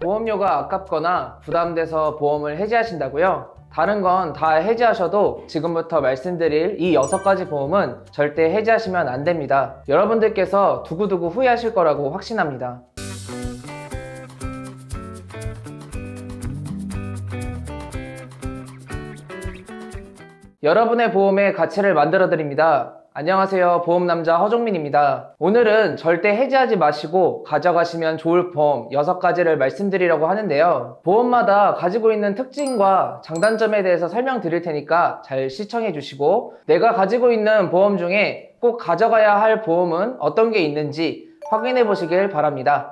보험료가 아깝거나 부담돼서 보험을 해지하신다고요? 다른 건 다 해지하셔도 지금부터 말씀드릴 이 6가지 보험은 절대 해지하시면 안 됩니다. 여러분들께서 두고두고 후회하실 거라고 확신합니다. 여러분의 보험의 가치를 만들어 드립니다. 안녕하세요. 보험남자 허종민입니다. 오늘은 절대 해지하지 마시고 가져가시면 좋을 보험 6가지를 말씀드리려고 하는데요. 보험마다 가지고 있는 특징과 장단점에 대해서 설명드릴 테니까 잘 시청해 주시고, 내가 가지고 있는 보험 중에 꼭 가져가야 할 보험은 어떤 게 있는지 확인해 보시길 바랍니다.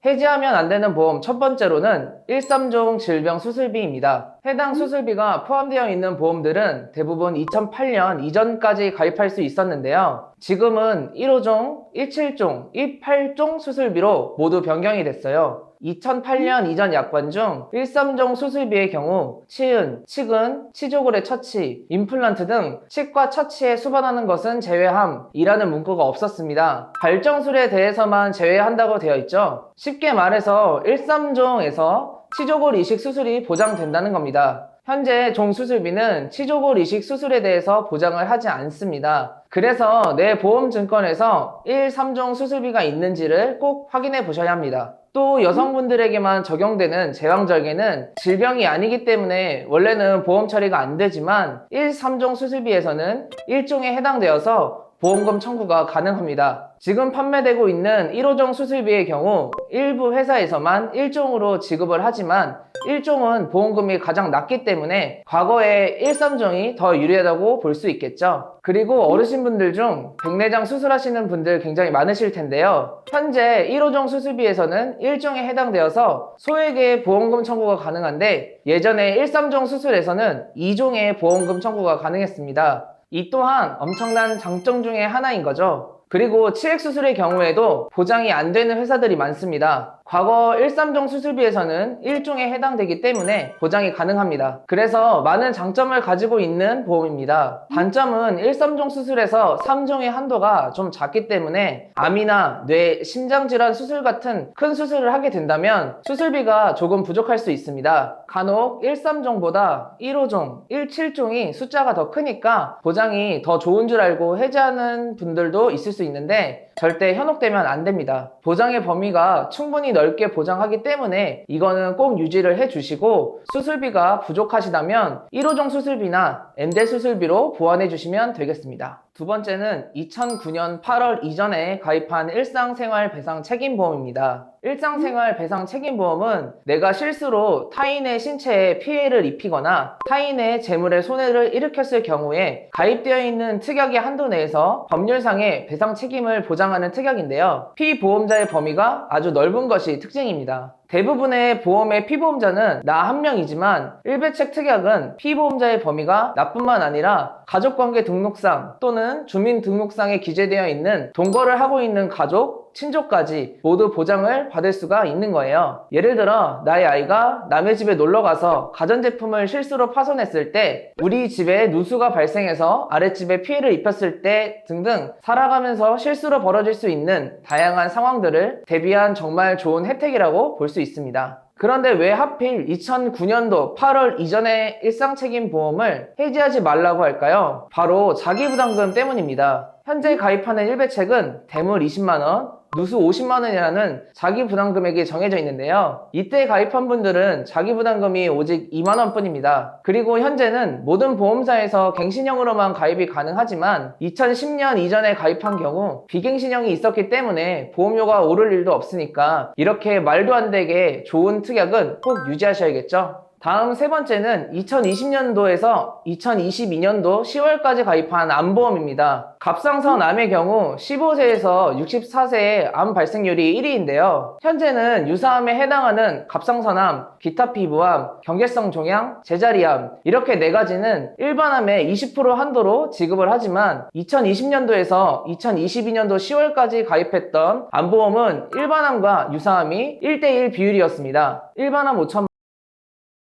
해지하면 안 되는 보험 첫 번째로는 1·3종 질병 수술비입니다. 해당 수술비가 포함되어 있는 보험들은 대부분 2008년 이전까지 가입할 수 있었는데요. 지금은 1호종, 17종, 18종 수술비로 모두 변경이 됐어요. 2008년 이전 약관 중 1·3종 수술비의 경우 치은, 치근, 치조골의 처치, 임플란트 등 치과 처치에 수반하는 것은 제외함이라는 문구가 없었습니다. 발정술에 대해서만 제외한다고 되어 있죠. 쉽게 말해서 1·3종에서 치조골 이식 수술이 보장된다는 겁니다. 현재 종 수술비는 치조골 이식 수술에 대해서 보장을 하지 않습니다. 그래서 내 보험증권에서 1·3종 수술비가 있는지를 꼭 확인해 보셔야 합니다. 또 여성분들에게만 적용되는 제왕절개는 질병이 아니기 때문에 원래는 보험 처리가 안 되지만 1·3종 수술비에서는 1종에 해당되어서 보험금 청구가 가능합니다. 지금 판매되고 있는 1호종 수술비의 경우 일부 회사에서만 1종으로 지급을 하지만 1종은 보험금이 가장 낮기 때문에 과거에 1·3종이 더 유리하다고 볼 수 있겠죠. 그리고 어르신분들 중 백내장 수술하시는 분들 굉장히 많으실 텐데요. 현재 1호종 수술비에서는 1종에 해당되어서 소액의 보험금 청구가 가능한데, 예전에 1·3종 수술에서는 2종의 보험금 청구가 가능했습니다. 이 또한 엄청난 장점 중에 하나인 거죠. 그리고 치액수술의 경우에도 보장이 안 되는 회사들이 많습니다. 과거 1·3종 수술비에서는 1종에 해당되기 때문에 보장이 가능합니다. 그래서 많은 장점을 가지고 있는 보험입니다. 단점은 1·3종 수술에서 3종의 한도가 좀 작기 때문에 암이나 뇌, 심장질환 수술 같은 큰 수술을 하게 된다면 수술비가 조금 부족할 수 있습니다. 간혹 1·3종보다 1호종, 1·7종이 숫자가 더 크니까 보장이 더 좋은 줄 알고 해지하는 분들도 있을 수 있는데 절대 현혹되면 안 됩니다. 보장의 범위가 충분히 넓게 보장하기 때문에 이거는 꼭 유지를 해주시고, 수술비가 부족하시다면 1호종 수술비나 엔대 수술비로 보완해 주시면 되겠습니다. 두 번째는 2009년 8월 이전에 가입한 일상생활배상책임보험입니다. 일상생활배상책임보험은 내가 실수로 타인의 신체에 피해를 입히거나 타인의 재물에 손해를 일으켰을 경우에 가입되어 있는 특약의 한도 내에서 법률상의 배상 책임을 보장하는 특약인데요. 피보험자의 범위가 아주 넓은 것이 특징입니다. 대부분의 보험의 피보험자는 나 한 명이지만 일배책 특약은 피보험자의 범위가 나뿐만 아니라 가족관계 등록상 또는 주민등록상에 기재되어 있는 동거를 하고 있는 가족, 친족까지 모두 보장을 받을 수가 있는 거예요. 예를 들어 나의 아이가 남의 집에 놀러가서 가전제품을 실수로 파손했을 때, 우리 집에 누수가 발생해서 아랫집에 피해를 입혔을 때 등등 살아가면서 실수로 벌어질 수 있는 다양한 상황들을 대비한 정말 좋은 혜택이라고 볼 수 있습니다. 그런데 왜 하필 2009년도 8월 이전의 일상책임보험을 해지하지 말라고 할까요? 바로 자기부담금 때문입니다. 현재 가입하는 일배책은 대물 20만원, 누수 50만원이라는 자기부담금액이 정해져 있는데요. 이때 가입한 분들은 자기부담금이 오직 2만원 뿐입니다. 그리고 현재는 모든 보험사에서 갱신형으로만 가입이 가능하지만 2010년 이전에 가입한 경우 비갱신형이 있었기 때문에 보험료가 오를 일도 없으니까 이렇게 말도 안 되게 좋은 특약은 꼭 유지하셔야겠죠. 다음 세 번째는 2020년도에서 2022년도 10월까지 가입한 암보험입니다. 갑상선 암의 경우 15세에서 64세의 암 발생률이 1위인데요. 현재는 유사암에 해당하는 갑상선암, 기타 피부암, 경계성 종양, 제자리암 이렇게 4가지는 일반암의 20% 한도로 지급을 하지만 2020년도에서 2022년도 10월까지 가입했던 암보험은 일반암과 유사암이 1:1 비율이었습니다. 일반암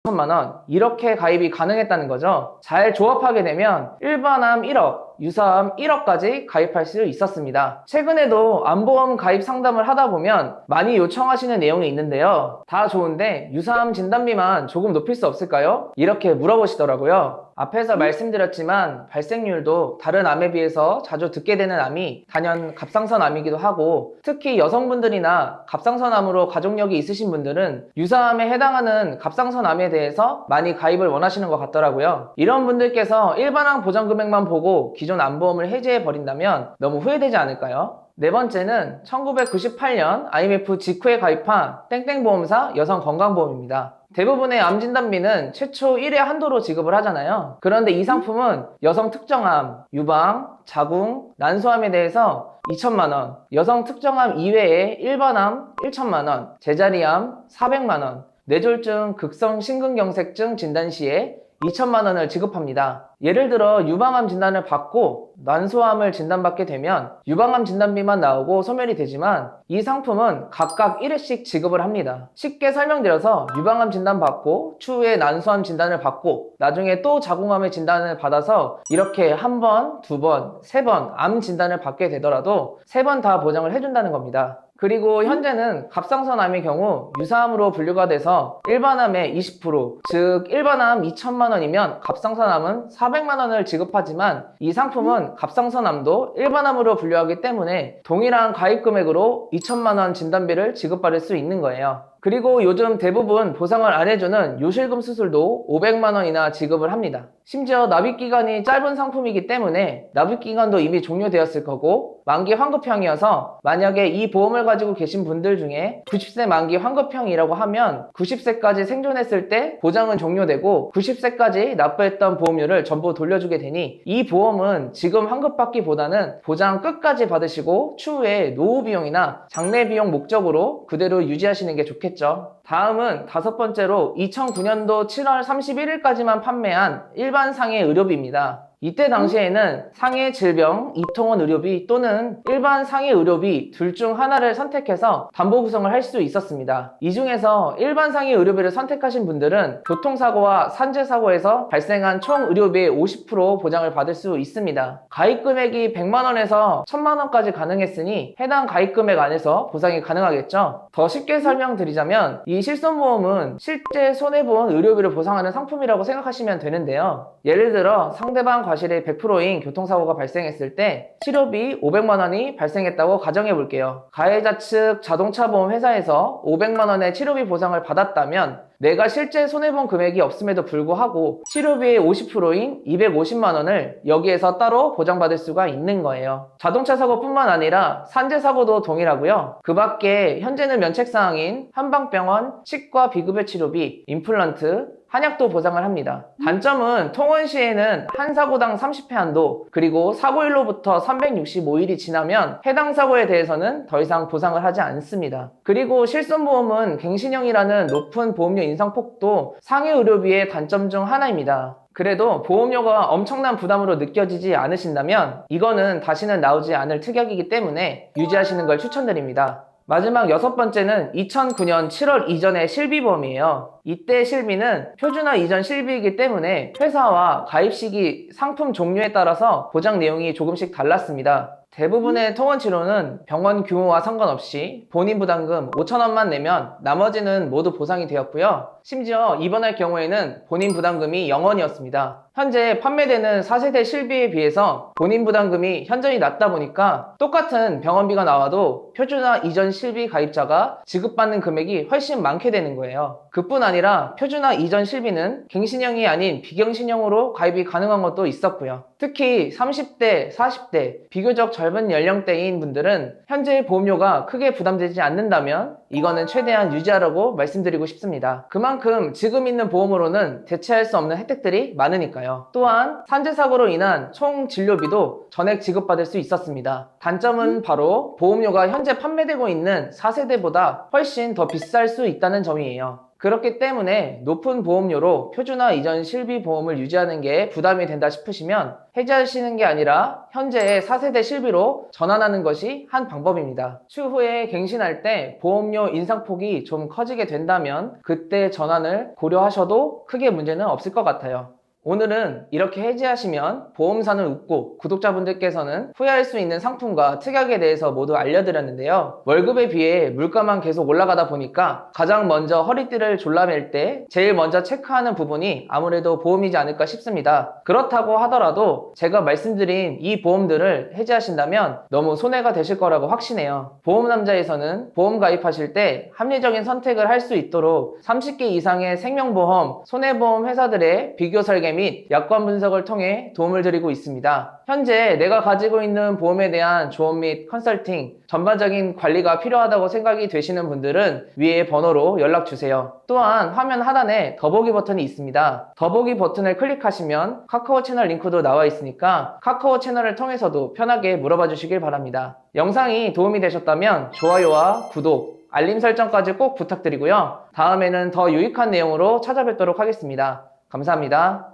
5천만원 이렇게 가입이 가능했다는 거죠. 잘 조합하게 되면 일반암 1억, 유사암 1억까지 가입할 수 있었습니다. 최근에도 암보험 가입 상담을 하다 보면 많이 요청하시는 내용이 있는데요. 다 좋은데 유사암 진단비만 조금 높일 수 없을까요? 이렇게 물어보시더라고요. 앞에서 말씀드렸지만 발생률도 다른 암에 비해서 자주 듣게 되는 암이 단연 갑상선암이기도 하고, 특히 여성분들이나 갑상선암으로 가족력이 있으신 분들은 유사암에 해당하는 갑상선암에 대해서 많이 가입을 원하시는 것 같더라고요. 이런 분들께서 일반암 보장 금액만 보고 기존 암보험을 해지해 버린다면 너무 후회되지 않을까요? 네 번째는 1998년 IMF 직후에 가입한 땡땡보험사 여성건강보험입니다. 대부분의 암 진단비는 최초 1회 한도로 지급을 하잖아요. 그런데 이 상품은 여성 특정암, 유방, 자궁, 난소암에 대해서 2천만원, 여성 특정암 이외에 일반암 1천만원, 제자리암 400만원, 뇌졸중 극성 심근경색증 진단 시에 2천만원을 지급합니다. 예를 들어 유방암 진단을 받고 난소암을 진단받게 되면 유방암 진단비만 나오고 소멸이 되지만 이 상품은 각각 1회씩 지급을 합니다. 쉽게 설명드려서 유방암 진단받고 추후에 난소암 진단을 받고 나중에 또 자궁암의 진단을 받아서 이렇게 한 번, 두 번, 세 번 암 진단을 받게 되더라도 세 번 다 보장을 해준다는 겁니다. 그리고 현재는 갑상선암의 경우 유사암으로 분류가 돼서 일반암의 20%, 즉 일반암 2천만원이면 갑상선암은 400만원을 지급하지만 이 상품은 갑상선암도 일반암으로 분류하기 때문에 동일한 가입 금액으로 2천만원 진단비를 지급받을 수 있는 거예요. 그리고 요즘 대부분 보상을 안 해주는 요실금 수술도 500만원이나 지급을 합니다. 심지어 납입기간이 짧은 상품이기 때문에 납입기간도 이미 종료되었을 거고 만기 환급형이어서 만약에 이 보험을 가지고 계신 분들 중에 90세 만기 환급형이라고 하면 90세까지 생존했을 때 보장은 종료되고 90세까지 납부했던 보험료를 전부 돌려주게 되니 이 보험은 지금 환급받기보다는 보장 끝까지 받으시고 추후에 노후 비용이나 장례 비용 목적으로 그대로 유지하시는 게 좋겠죠. 다음은 다섯 번째로 2009년도 7월 31일까지만 판매한 일반 상해 의료비입니다. 이때 당시에는 상해 질병 입통원 의료비 또는 일반 상해 의료비 둘 중 하나를 선택해서 담보 구성을 할 수 있었습니다. 이 중에서 일반 상해 의료비를 선택하신 분들은 교통사고와 산재사고에서 발생한 총 의료비의 50% 보장을 받을 수 있습니다. 가입 금액이 100만원에서 1000만원까지 가능했으니 해당 가입 금액 안에서 보상이 가능하겠죠. 더 쉽게 설명드리자면 이 실손보험은 실제 손해본 의료비를 보상하는 상품이라고 생각하시면 되는데요. 예를 들어 상대방 과실의 100%인 교통사고가 발생했을 때 치료비 500만원이 발생했다고 가정해 볼게요. 가해자 측 자동차보험 회사에서 500만원의 치료비 보상을 받았다면 내가 실제 손해본 금액이 없음에도 불구하고 치료비의 50%인 250만원을 여기에서 따로 보장받을 수가 있는 거예요. 자동차 사고뿐만 아니라 산재사고도 동일하고요. 그 밖에 현재는 면책사항인 한방병원, 치과 비급여 치료비, 임플란트, 한약도 보상을 합니다. 단점은 통원 시에는 한 사고당 30회 한도, 그리고 사고일로부터 365일이 지나면 해당 사고에 대해서는 더 이상 보상을 하지 않습니다. 그리고 실손보험은 갱신형이라는 높은 보험료 인상폭도 상해 의료비의 단점 중 하나입니다. 그래도 보험료가 엄청난 부담으로 느껴지지 않으신다면 이거는 다시는 나오지 않을 특약이기 때문에 유지하시는 걸 추천드립니다. 마지막 여섯 번째는 2009년 7월 이전의 실비보험이에요. 이때 실비는 표준화 이전 실비이기 때문에 회사와 가입 시기, 상품 종류에 따라서 보장 내용이 조금씩 달랐습니다. 대부분의 통원치료는 병원 규모와 상관없이 본인 부담금 5,000원만 내면 나머지는 모두 보상이 되었고요. 심지어 입원할 경우에는 본인 부담금이 0원이었습니다. 현재 판매되는 4세대 실비에 비해서 본인 부담금이 현저히 낮다 보니까 똑같은 병원비가 나와도 표준화 이전 실비 가입자가 지급받는 금액이 훨씬 많게 되는 거예요. 그뿐 아니라 표준화 이전 실비는 갱신형이 아닌 비갱신형으로 가입이 가능한 것도 있었고요. 특히 30대, 40대, 비교적 젊은 연령대인 분들은 현재 보험료가 크게 부담되지 않는다면 이거는 최대한 유지하라고 말씀드리고 싶습니다. 그만큼 지금 있는 보험으로는 대체할 수 없는 혜택들이 많으니까요. 또한 산재사고로 인한 총 진료비도 전액 지급받을 수 있었습니다. 단점은 바로 보험료가 현재 판매되고 있는 4세대보다 훨씬 더 비쌀 수 있다는 점이에요. 그렇기 때문에 높은 보험료로 표준화 이전 실비 보험을 유지하는 게 부담이 된다 싶으시면 해지하시는 게 아니라 현재의 4세대 실비로 전환하는 것이 한 방법입니다. 추후에 갱신할 때 보험료 인상폭이 좀 커지게 된다면 그때 전환을 고려하셔도 크게 문제는 없을 것 같아요. 오늘은 이렇게 해지하시면 보험사는 웃고 구독자분들께서는 후회할 수 있는 상품과 특약에 대해서 모두 알려드렸는데요. 월급에 비해 물가만 계속 올라가다 보니까 가장 먼저 허리띠를 졸라맬 때 제일 먼저 체크하는 부분이 아무래도 보험이지 않을까 싶습니다. 그렇다고 하더라도 제가 말씀드린 이 보험들을 해지하신다면 너무 손해가 되실 거라고 확신해요. 보험남자에서는 보험 가입하실 때 합리적인 선택을 할 수 있도록 30개 이상의 생명보험, 손해보험 회사들의 비교 설계 및 약관 분석을 통해 도움을 드리고 있습니다. 현재 내가 가지고 있는 보험에 대한 조언 및 컨설팅, 전반적인 관리가 필요하다고 생각이 되시는 분들은 위에 번호로 연락주세요. 또한 화면 하단에 더보기 버튼이 있습니다. 더보기 버튼을 클릭하시면 카카오 채널 링크도 나와 있으니까 카카오 채널을 통해서도 편하게 물어봐 주시길 바랍니다. 영상이 도움이 되셨다면 좋아요와 구독, 알림 설정까지 꼭 부탁드리고요. 다음에는 더 유익한 내용으로 찾아뵙도록 하겠습니다. 감사합니다.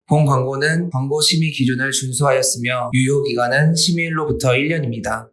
본 광고는 광고 심의 기준을 준수하였으며 유효기간은 심의일로부터 1년입니다.